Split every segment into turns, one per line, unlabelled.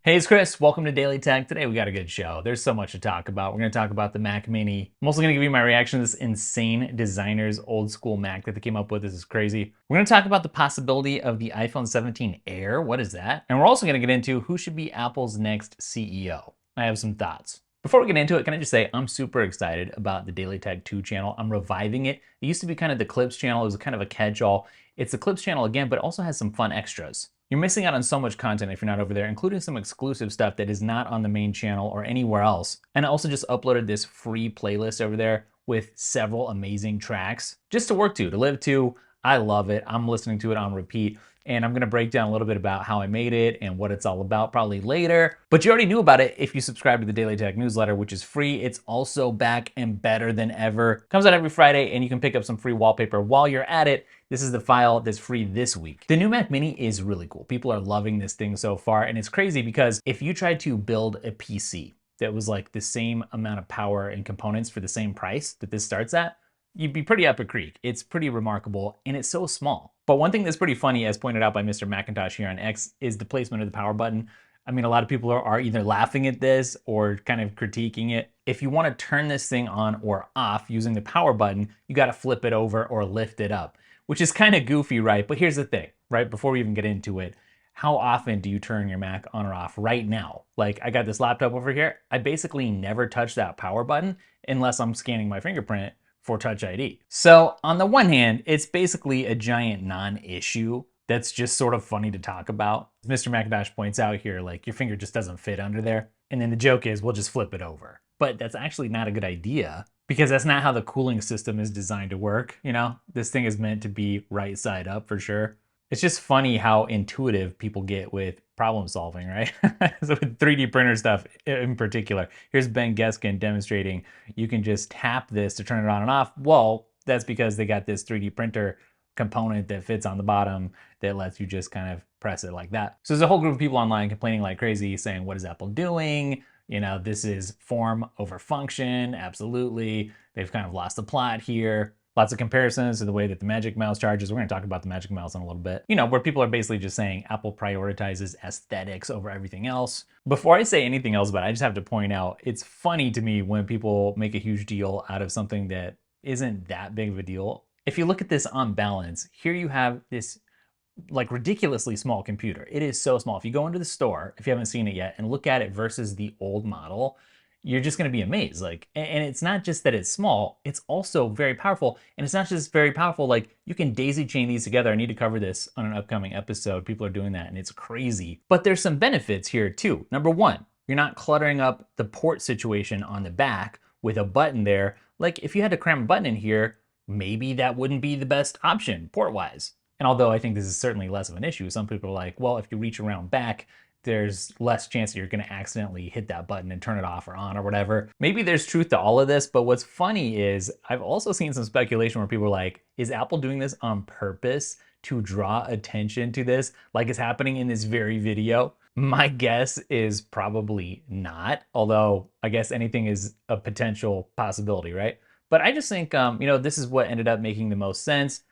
Hey, it's Chris. Welcome to Daily Tech. Today we got a good show. There's so much to talk about. We're going to talk about the Mac Mini. I'm also going to give you my reaction to this insane designer's old school Mac that they came up with. This is crazy. We're going to talk about the possibility of the iPhone 17 Air. What is that? And we're also going to get into who should be Apple's next CEO. I have some thoughts. Before we get into it, can I just say I'm super excited about the Daily Tech 2 channel. I'm reviving it. It used to be kind of the Clips channel. It was kind of a catch-all. It's the Clips channel again, but also has some fun extras. You're missing out on so much content if you're not over there, including some exclusive stuff that is not on the main channel or anywhere else. And I also just uploaded this free playlist over there with several amazing tracks just to work to live to. I love it. I'm listening to it on repeat. And I'm gonna break down a little bit about how I made it and what it's all about probably later. But you already knew about it if you subscribe to the Daily Tech newsletter, which is free. It's also back and better than ever. Comes out every Friday and you can pick up some free wallpaper while you're at it. This is the file that's free this week. The new Mac Mini is really cool. People are loving this thing so far. And it's crazy because if you tried to build a PC that was like the same amount of power and components for the same price that this starts at, you'd be pretty up a creek. It's pretty remarkable and it's so small. But one thing that's pretty funny, as pointed out by Mr. Macintosh here on X, is the placement of the power button. I mean, a lot of people are either laughing at this or kind of critiquing it. If you want to turn this thing on or off using the power button, you got to flip it over or lift it up, which is kind of goofy, right? But here's the thing, right? Before we even get into it, how often do you turn your Mac on or off right now? Like, I got this laptop over here. I basically never touch that power button unless I'm scanning my fingerprint for Touch ID. So on the one hand, it's basically a giant non-issue that's just sort of funny to talk about. Mr. Macintosh points out here, like, your finger just doesn't fit under there. And then the joke is, we'll just flip it over. But that's actually not a good idea because that's not how the cooling system is designed to work. You know, this thing is meant to be right side up for sure. It's just funny how intuitive people get with problem solving, right? So with 3D printer stuff in particular, here's Ben Geskin demonstrating you can just tap this to turn it on and off. Well, that's because they got this 3D printer component that fits on the bottom that lets you just kind of press it like that. So there's a whole group of people online complaining like crazy, saying, what is Apple doing? You know, this is form over function. Absolutely. They've kind of lost the plot here. Lots of comparisons to the way that the Magic Mouse charges. We're gonna talk about the Magic Mouse in a little bit. You know, where people are basically just saying Apple prioritizes aesthetics over everything else. Before I say anything else about it, I just have to point out, it's funny to me when people make a huge deal out of something that isn't that big of a deal. If you look at this on balance, here you have this like ridiculously small computer. It is so small. If you go into the store, if you haven't seen it yet, and look at it versus the old model, you're just going to be amazed. Like, and it's not just that it's small, it's also very powerful. And it's not just very powerful, like you can daisy chain these together. I need to cover this on an upcoming episode. People are doing that and it's crazy. But there's some benefits here too. Number one, you're not cluttering up the port situation on the back with a button there. Like if you had to cram a button in here, maybe that wouldn't be the best option port-wise. And although I think this is certainly less of an issue, some people are like, well, if you reach around back, there's less chance that you're going to accidentally hit that button and turn it off or on or whatever. Maybe there's truth to all of this, but what's funny is I've also seen some speculation where people are like, is Apple doing this on purpose to draw attention to this like it's happening in this very video? My guess is probably not, although I guess anything is a potential possibility, right? But I just think, you know, this is what ended up making the most sense.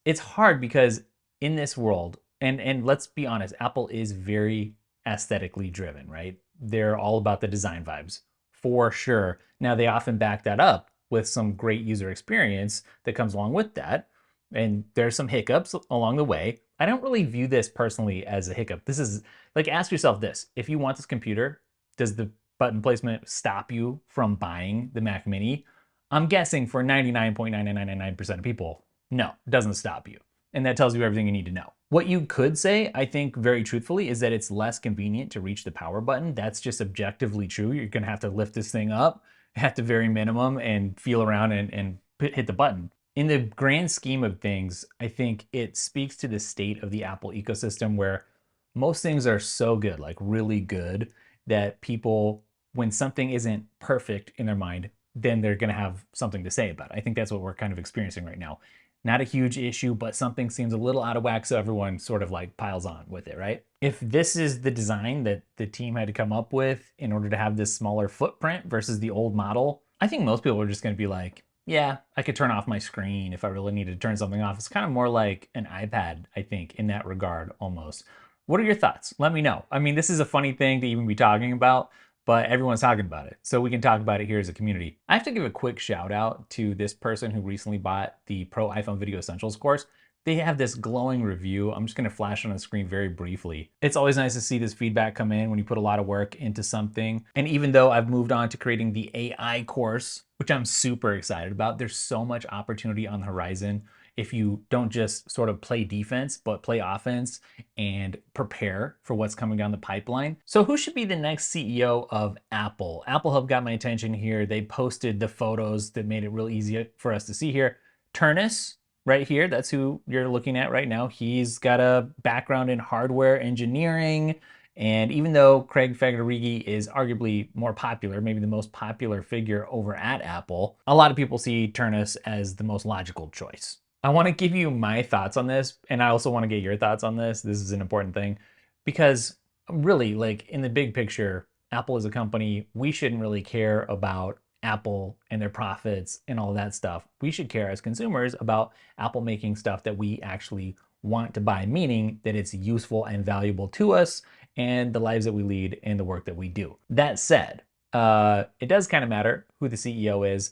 It's hard because in this world, and let's be honest, Apple is very aesthetically driven, right? They're all about the design vibes for sure. Now they often back that up with some great user experience that comes along with that. And there's some hiccups along the way. I don't really view this personally as a hiccup. This is like, ask yourself this: if you want this computer, does the button placement stop you from buying the Mac Mini? I'm guessing for 99.9999% of people, no, it doesn't stop you. And that tells you everything you need to know. What you could say, I think very truthfully, is that it's less convenient to reach the power button. That's just objectively true. You're gonna have to lift this thing up at the very minimum and feel around and hit the button. In the grand scheme of things, I think it speaks to the state of the Apple ecosystem where most things are so good, like really good, that people, when something isn't perfect in their mind, then they're gonna have something to say about it. I think that's what we're kind of experiencing right now. Not a huge issue, but something seems a little out of whack, so everyone sort of like piles on with it, right? If this is the design that the team had to come up with in order to have this smaller footprint versus the old model, I think most people are just gonna be like, yeah, I could turn off my screen if I really needed to turn something off. It's kind of more like an iPad, I think, in that regard almost. What are your thoughts? Let me know. I mean, this is a funny thing to even be talking about, but everyone's talking about it. So we can talk about it here as a community. I have to give a quick shout out to this person who recently bought the Pro iPhone Video Essentials course. They have this glowing review. I'm just gonna flash on the screen very briefly. It's always nice to see this feedback come in when you put a lot of work into something. And even though I've moved on to creating the AI course, which I'm super excited about, there's so much opportunity on the horizon if you don't just sort of play defense, but play offense and prepare for what's coming down the pipeline. So who should be the next CEO of Apple? Apple Hub got my attention here. They posted the photos that made it real easy for us to see here. Ternus, right here, that's who you're looking at right now. He's got a background in hardware engineering. And even though Craig Federighi is arguably more popular, maybe the most popular figure over at Apple, a lot of people see Ternus as the most logical choice. I want to give you my thoughts on this, and I also want to get your thoughts on this. This is an important thing because really, like in the big picture, Apple is a company, we shouldn't really care about Apple and their profits and all of that stuff. We should care as consumers about Apple making stuff that we actually want to buy, meaning that it's useful and valuable to us and the lives that we lead and the work that we do. That said, it does kind of matter who the CEO is.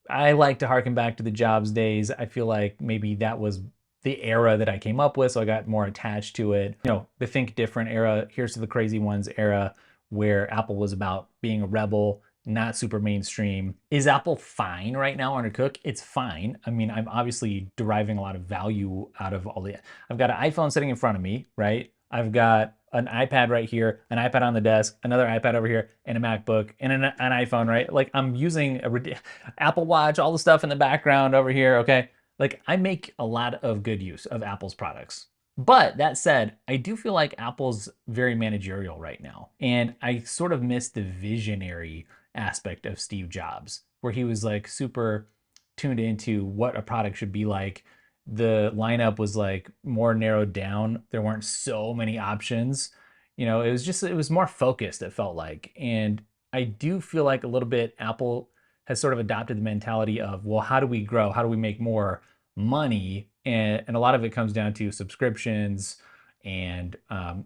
I like to harken back to the Jobs days. I feel like maybe that was the era that I came up with, so I got more attached to it. You know, the Think Different era, Here's to the Crazy Ones era, where Apple was about being a rebel, not super mainstream. Is Apple fine right now under Cook? It's fine. I mean, I'm obviously deriving a lot of value out of all the, I've got an iPhone sitting in front of me, right? I've got an iPad right here, an iPad on the desk, another iPad over here, and a MacBook, and an iPhone, right? Like I'm using a Apple Watch, all the stuff in the background over here, okay? Like I make a lot of good use of Apple's products. But that said, I do feel like Apple's very managerial right now. And I sort of miss the visionary aspect of Steve Jobs, where he was like super tuned into what a product should be like. The lineup was like more narrowed down. There weren't so many options. You know, it was more focused, it felt like. And I do feel like a little bit Apple has sort of adopted the mentality of, well, how do we grow? How do we make more money? And a lot of it comes down to subscriptions and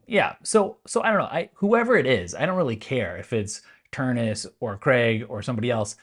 yeah. So I don't know. Whoever it is, I don't really care if it's Ternus or Craig or somebody else.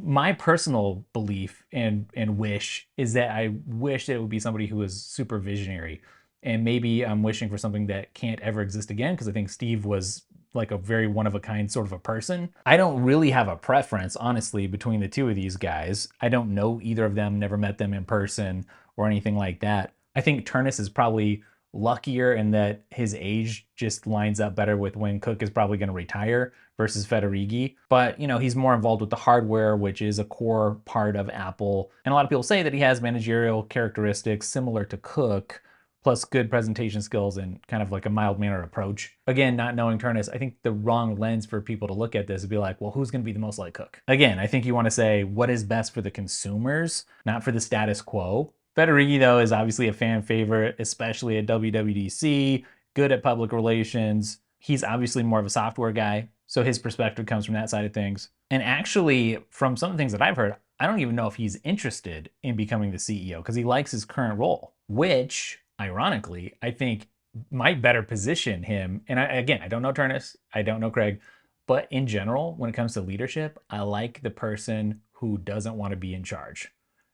My personal belief and wish is that I wish that it would be somebody who is super visionary. And maybe I'm wishing for something that can't ever exist again because I think Steve was like a very one of a kind sort of a person. I don't really have a preference, honestly, between the two of these guys. I don't know either of them, never met them in person or anything like that. I think Ternus is probably luckier in that his age just lines up better with when Cook is probably going to retire versus Federighi. But, you know, he's more involved with the hardware, which is a core part of Apple. And a lot of people say that he has managerial characteristics similar to Cook, plus good presentation skills and kind of like a mild-mannered approach. Again, not knowing Ternus, I think the wrong lens for people to look at this would be like, well, who's going to be the most like Cook? Again, I think you want to say what is best for the consumers, not for the status quo. Federighi, though, is obviously a fan favorite, especially at WWDC, good at public relations. He's obviously more of a software guy, so his perspective comes from that side of things. And actually, from some things that I've heard, I don't even know if he's interested in becoming the CEO because he likes his current role, which, ironically, I think might better position him. And again, I don't know Ternus, I don't know Craig, but in general, when it comes to leadership, I like the person who doesn't want to be in charge,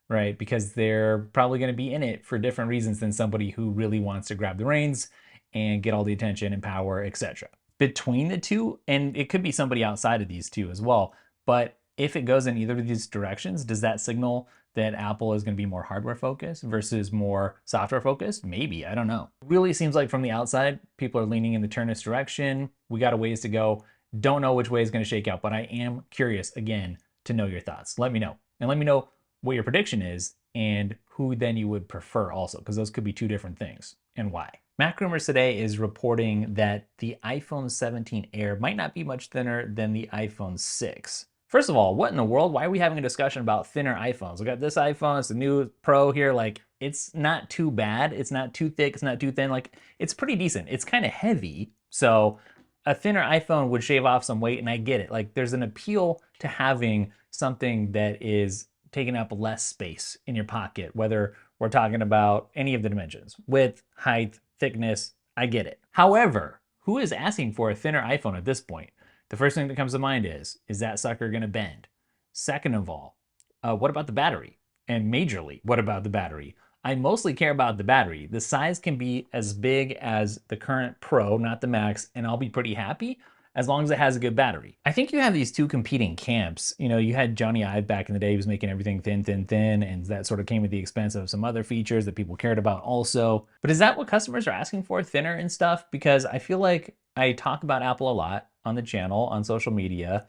right? Because they're probably going to be in it for different reasons than somebody who really wants to grab the reins and get all the attention and power, etc. Between the two, and it could be somebody outside of these two as well, but if it goes in either of these directions, does that signal that Apple is going to be more hardware focused versus more software focused? Maybe, I don't know. It really seems like from the outside, people are leaning in the Ternus direction. We got a ways to go. Don't know which way is going to shake out, but I am curious, again, to know your thoughts. Let me know. And let me know what your prediction is and who then you would prefer also, because those could be two different things and why. Mac Rumors today is reporting that the iPhone 17 Air might not be much thinner than the iPhone 6. First of all, what in the world? Why are we having a discussion about thinner iPhones? We got this iPhone, it's the new Pro here, like it's not too bad. It's not too thick, it's not too thin, like it's pretty decent. It's kind of heavy, so a thinner iPhone would shave off some weight, and I get it. Like there's an appeal to having something that is taking up less space in your pocket, whether we're talking about any of the dimensions, width, height, thickness. I get it. However, who is asking for a thinner iPhone at this point? The first thing that comes to mind is that sucker gonna bend? Second of all, what about the battery? And majorly, what about the battery? I mostly care about the battery. The size can be as big as the current Pro, not the Max, and I'll be pretty happy as long as it has a good battery. I think you have these two competing camps. You know, you had Johnny Ive back in the day, he was making everything thin, thin, thin, and that sort of came at the expense of some other features that people cared about also. But is that what customers are asking for, thinner and stuff? Because I feel like I talk about Apple a lot on the channel, on social media,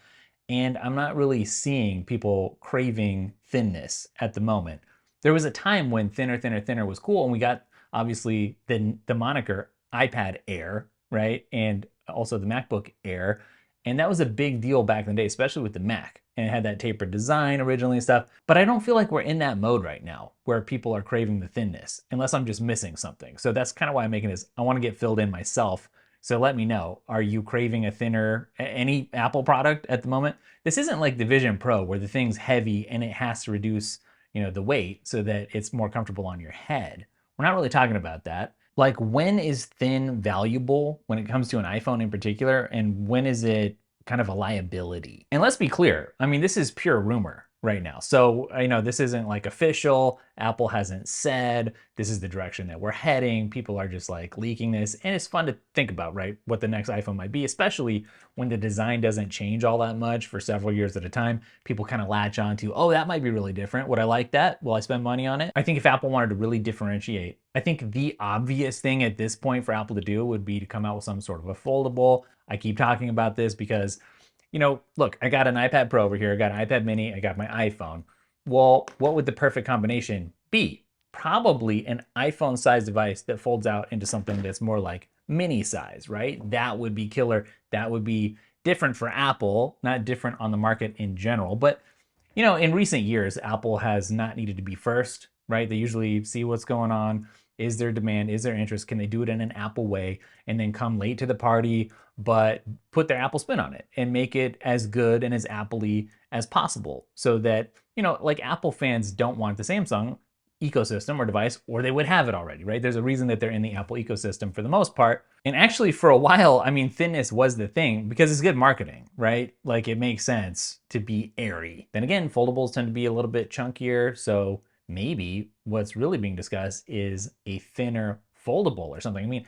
and I'm not really seeing people craving thinness at the moment. There was a time when thinner, thinner, thinner was cool, and we got obviously the moniker iPad Air, right? And also the MacBook Air. And that was a big deal back in the day, especially with the Mac. And it had that tapered design originally and stuff. But I don't feel like we're in that mode right now where people are craving the thinness, unless I'm just missing something. So that's kind of why I'm making this. I want to get filled in myself. So let me know, are you craving a thinner, any Apple product at the moment? This isn't like the Vision Pro where the thing's heavy and it has to reduce, you know, the weight so that it's more comfortable on your head. We're not really talking about that. Like, when is thin valuable when it comes to an iPhone in particular, and when is it kind of a liability? And let's be clear, I mean, this is pure rumor right now. So, you know, this isn't like official. Apple hasn't said this is the direction that we're heading. People are just like leaking this. And it's fun to think about, right? What the next iPhone might be, especially when the design doesn't change all that much for several years at a time. People kind of latch on to, oh, that might be really different. Would I like that? Will I spend money on it? I think if Apple wanted to really differentiate, I think the obvious thing at this point for Apple to do would be to come out with some sort of a foldable. I keep talking about this because, you know, look, I got an iPad Pro over here, I got an iPad mini, I got my iPhone. Well, what would the perfect combination be? Probably an iPhone size device that folds out into something that's more like mini size, right? That would be killer. That would be different for Apple, not different on the market in general. But, you know, in recent years, Apple has not needed to be first, right? They usually see what's going on. Is there demand? Is there interest? Can they do it in an Apple way and then come late to the party, but put their Apple spin on it and make it as good and as Apple-y as possible so that, you know, like Apple fans don't want the Samsung ecosystem or device, or they would have it already, right? There's a reason that they're in the Apple ecosystem for the most part. And actually for a while, I mean, thinness was the thing because it's good marketing, right? Like, it makes sense to be airy. Then again, foldables tend to be a little bit chunkier, so maybe what's really being discussed is a thinner foldable or something. I mean,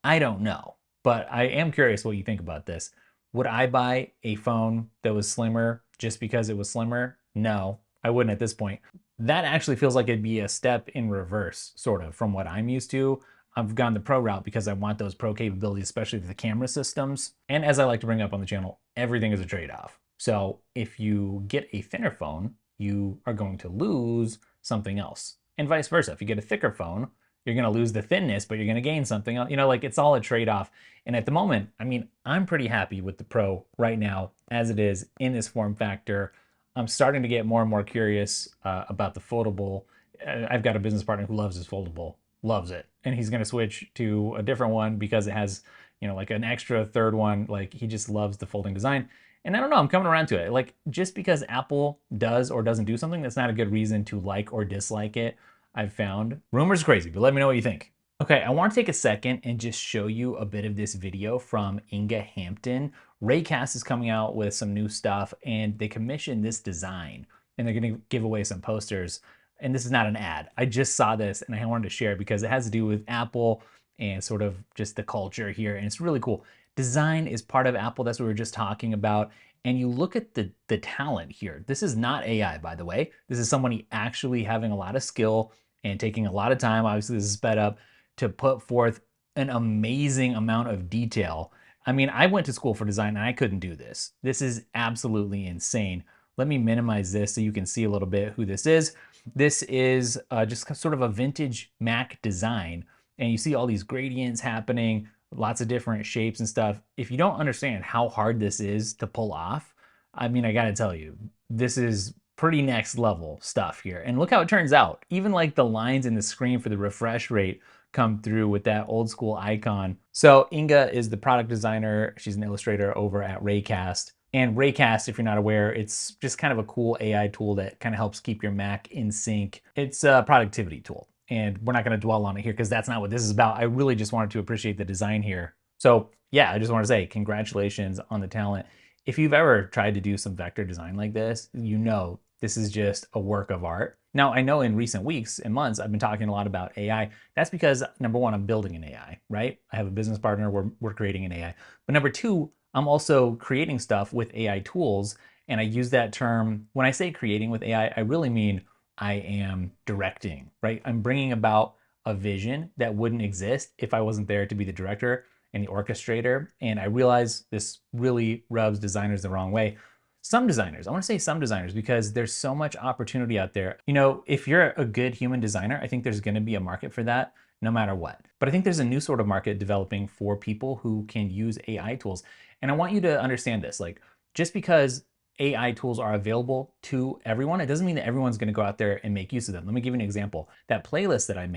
I don't know, but I am curious what you think about this. Would I buy a phone that was slimmer just because it was slimmer? No, I wouldn't at this point. That actually feels like it'd be a step in reverse, sort of, from what I'm used to. I've gone the pro route because I want those pro capabilities, especially with the camera systems. And as I like to bring up on the channel, everything is a trade-off. So if you get a thinner phone, you are going to lose something else. And vice versa. If you get a thicker phone, you're going to lose the thinness, but you're going to gain something else. You know, like, it's all a trade-off. And at the moment, I mean, I'm pretty happy with the Pro right now as it is in this form factor. I'm starting to get more and more curious about the foldable. I've got a business partner who loves his foldable, loves it. And he's going to switch to a different one because it has, you know, like an extra third one. Like, he just loves the folding design. And I don't know, I'm coming around to it. Like, just because Apple does or doesn't do something, that's not a good reason to like or dislike it, I've found. Rumors crazy, but let me know what you think. Okay, I want to take a second and just show you a bit of this video from Inga Hampton. Raycast is coming out with some new stuff, and they commissioned this design, and they're going to give away some posters. And this is not an ad. I just saw this, and I wanted to share it because it has to do with Apple and sort of just the culture here, and it's really cool. Design is part of Apple. That's what we were just talking about. And you look at the talent here. This is not AI, by the way. This is somebody actually having a lot of skill and taking a lot of time. Obviously, this is sped up to put forth an amazing amount of detail. I mean, I went to school for design and I couldn't do this. This is absolutely insane. Let me minimize this so you can see a little bit who this is. This is just sort of a vintage Mac design. And you see all these gradients happening, lots of different shapes and stuff. If you don't understand how hard this is to pull off, I mean, I gotta tell you, this is pretty next level stuff here. And look how it turns out. Even like the lines in the screen for the refresh rate come through with that old school icon. So Inga is the product designer. She's an illustrator over at Raycast. And Raycast, if you're not aware, it's just kind of a cool AI tool that kind of helps keep your Mac in sync. It's a productivity tool. and we're not going to dwell on it here because that's not what this is about. I really just wanted to appreciate the design here. So yeah, I just want to say congratulations on the talent. If you've ever tried to do some vector design like this, you know this is just a work of art. Now, I know in recent weeks and months, I've been talking a lot about AI. That's because number one, I'm building an AI, right? I have a business partner, we're creating an AI. But number two, I'm also creating stuff with AI tools. And I use that term, when I say creating with AI, I really mean I am directing, right? I'm bringing about a vision that wouldn't exist if I wasn't there to be the director and the orchestrator. And I realize this really rubs designers the wrong way. Some designers, I want to say some designers, because there's so much opportunity out there. You know, if you're a good human designer, I think there's going to be a market for that no matter what. But I think there's a new sort of market developing for people who can use AI tools. And I want you to understand this, like just because AI tools are available to everyone, it doesn't mean that everyone's going to go out there and make use of them. Let me give you an example. That playlist that I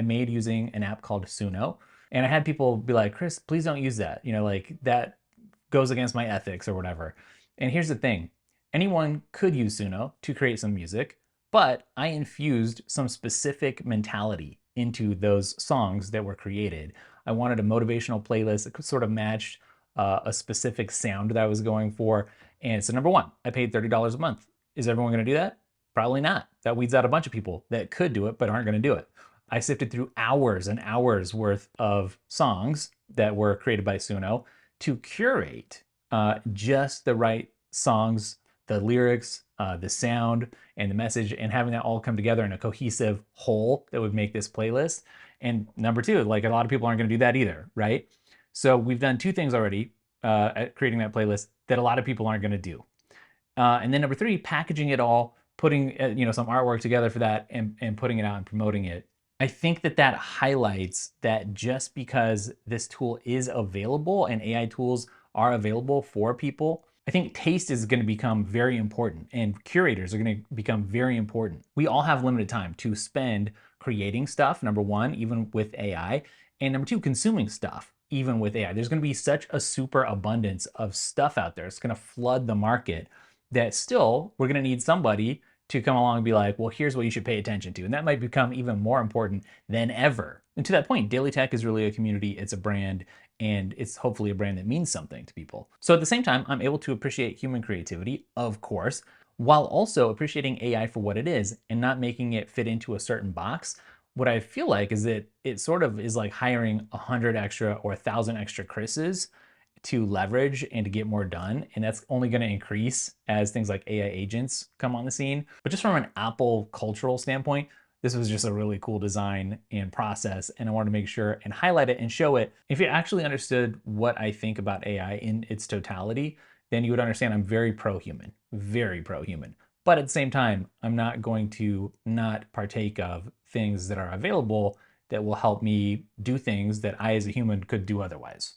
made using an app called Suno. And I had people be like, Chris, please don't use that. You know, like that goes against my ethics or whatever. And here's the thing. Anyone could use Suno to create some music, but I infused some specific mentality into those songs that were created. I wanted a motivational playlist that sort of matched a specific sound that I was going for. And so number one, I paid $30 a month. Is everyone going to do that? Probably not. That weeds out a bunch of people that could do it but aren't going to do it. I sifted through hours and hours worth of songs that were created by Suno to curate just the right songs, the lyrics, the sound, and the message, and having that all come together in a cohesive whole that would make this playlist. And number two, like a lot of people aren't going to do that either, right? So we've done two things already at creating that playlist that a lot of people aren't going to do. And then number three, packaging it all, putting some artwork together for that, and putting it out and promoting it. I think that highlights that just because this tool is available and AI tools are available for people, I think taste is going to become very important and curators are going to become very important. We all have limited time to spend creating stuff, number one, even with AI, and number two, consuming stuff, even with AI. There's going to be such a super abundance of stuff out there. It's going to flood the market that still we're going to need somebody to come along and be like, well, here's what you should pay attention to. And that might become even more important than ever. And to that point, Daily Tech is really a community, it's a brand, and it's hopefully a brand that means something to people. So at the same time, I'm able to appreciate human creativity, of course, while also appreciating AI for what it is and not making it fit into a certain box. What I feel like is that it sort of is like hiring 100 extra or 1,000 extra Chris's to leverage and to get more done. And that's only going to increase as things like AI agents come on the scene. But just from an Apple cultural standpoint, this was just a really cool design and process. And I wanted to make sure and highlight it and show it. If you actually understood what I think about AI in its totality, then you would understand I'm very pro-human, very pro-human. But at the same time, I'm not going to not partake of things that are available that will help me do things that I as a human could do otherwise.